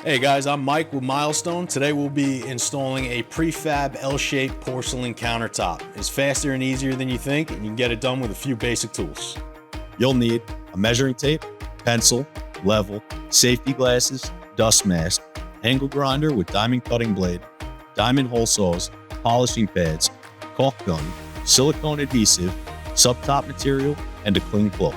Hey guys, I'm Mike with Milestone. Today we'll be installing a Prefab L-Shape Porcelain countertop. It's faster and easier than you think, and you can get it done with a few basic tools. You'll need a measuring tape, pencil, level, safety glasses, dust mask, angle grinder with diamond cutting blade, diamond hole saws, polishing pads, caulk gun, silicone adhesive, subtop material, and a clean cloth.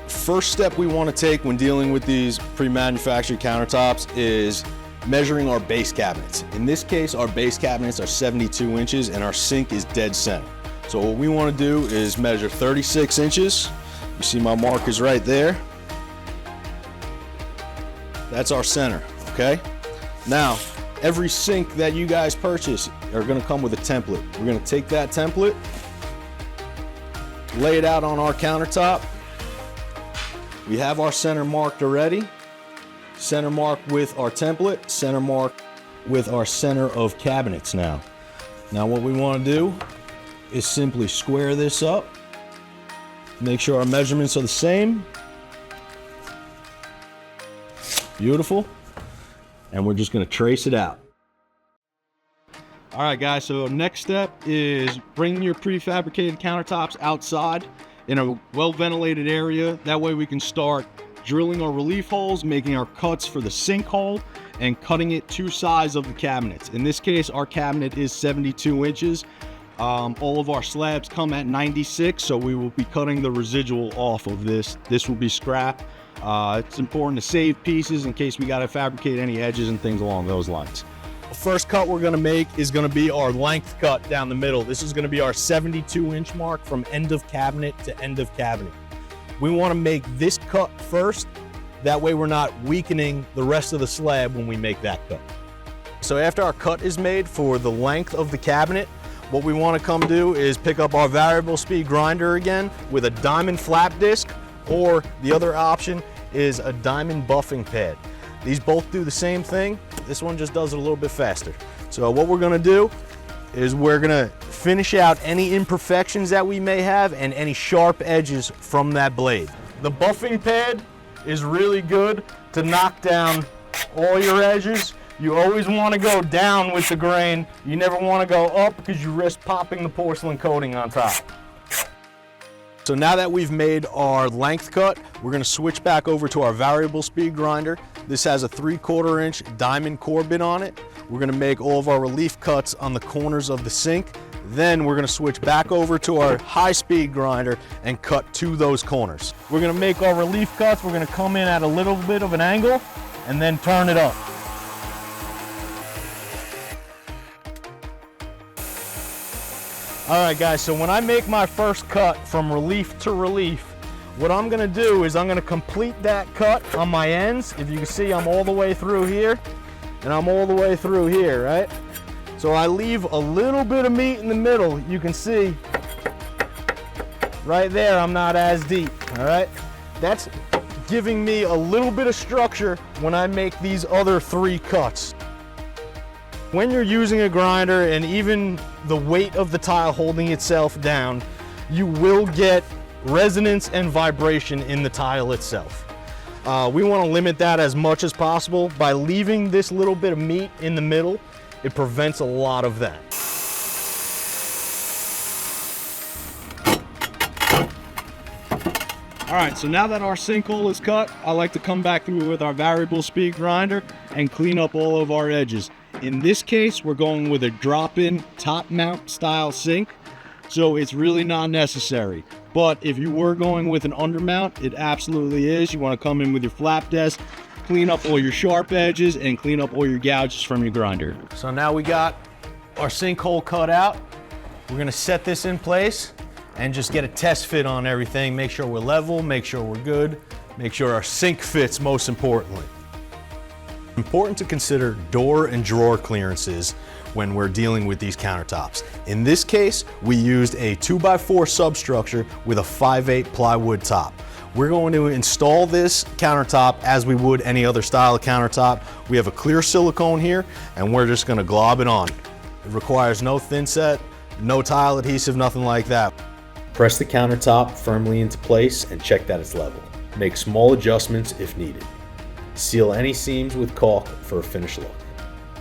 First step we want to take when dealing with these pre-manufactured countertops is measuring our base cabinets. In this case, our base cabinets are 72 inches and our sink is dead center. So what we want to do is measure 36 inches. You see my markers right there. That's our center, okay? Now, every sink that you guys purchase are going to come with a template. We're going to take that template, lay it out on our countertop. We have our center marked already. Center mark with our template, center mark with our center of cabinets now. Now what we want to do is simply square this up. Make sure our measurements are the same. Beautiful. And we're just going to trace it out. All right guys, so next step is bringing your prefabricated countertops outside in a well-ventilated area. That way we can start drilling our relief holes, making our cuts for the sink hole, and cutting it to size of the cabinets. In this case, our cabinet is 72 inches. All of our slabs come at 96, so we will be cutting the residual off of this. This will be scrap. It's important to save pieces in case we gotta fabricate any edges and things along those lines. The first cut we're gonna make is gonna be our length cut down the middle. This is gonna be our 72-inch mark from end of cabinet to end of cabinet. We wanna make this cut first. That way we're not weakening the rest of the slab when we make that cut. So after our cut is made for the length of the cabinet, what we wanna come do is pick up our variable speed grinder again with a diamond flap disc, or the other option is a diamond buffing pad. These both do the same thing. This one just does it a little bit faster. So what we're gonna do is we're gonna finish out any imperfections that we may have and any sharp edges from that blade. The buffing pad is really good to knock down all your edges. You always wanna go down with the grain. You never wanna go up because you risk popping the porcelain coating on top. So now that we've made our length cut, we're gonna switch back over to our variable speed grinder. This has a 3/4 inch diamond core bit on it. We're gonna make all of our relief cuts on the corners of the sink. Then we're gonna switch back over to our high speed grinder and cut to those corners. We're gonna make our relief cuts. We're gonna come in at a little bit of an angle and then turn it up. All right guys, so when I make my first cut from relief to relief, what I'm gonna do is I'm gonna complete that cut on my ends. If you can see, I'm all the way through here and I'm all the way through here, right? So I leave a little bit of meat in the middle. You can see right there, I'm not as deep, all right? That's giving me a little bit of structure when I make these other 3 cuts. When you're using a grinder and even the weight of the tile holding itself down, you will get resonance and vibration in the tile itself. We want to limit that as much as possible. By leaving this little bit of meat in the middle, it prevents a lot of that. All right, so now that our sinkhole is cut, I like to come back through with our variable speed grinder and clean up all of our edges. In this case, we're going with a drop-in top mount style sink, so it's really not necessary. But if you were going with an undermount, it absolutely is. You want to come in with your flap desk, clean up all your sharp edges, and clean up all your gouges from your grinder. So now we got our sinkhole cut out. We're gonna set this in place and just get a test fit on everything. Make sure we're level, make sure we're good, make sure our sink fits most importantly. Important to consider door and drawer clearances when we're dealing with these countertops. In this case, we used a 2x4 substructure with a 5/8 plywood top. We're going to install this countertop as we would any other style of countertop. We have a clear silicone here and we're just gonna glob it on. It requires no thin set, no tile adhesive, nothing like that. Press the countertop firmly into place and check that it's level. Make small adjustments if needed. Seal any seams with caulk for a finished look.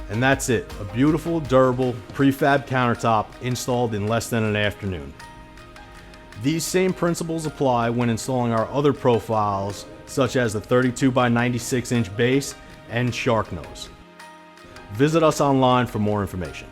And that's it, a beautiful, durable, prefab countertop installed in less than an afternoon. These same principles apply when installing our other profiles, such as the 32 by 96 inch base and shark nose. Visit us online for more information.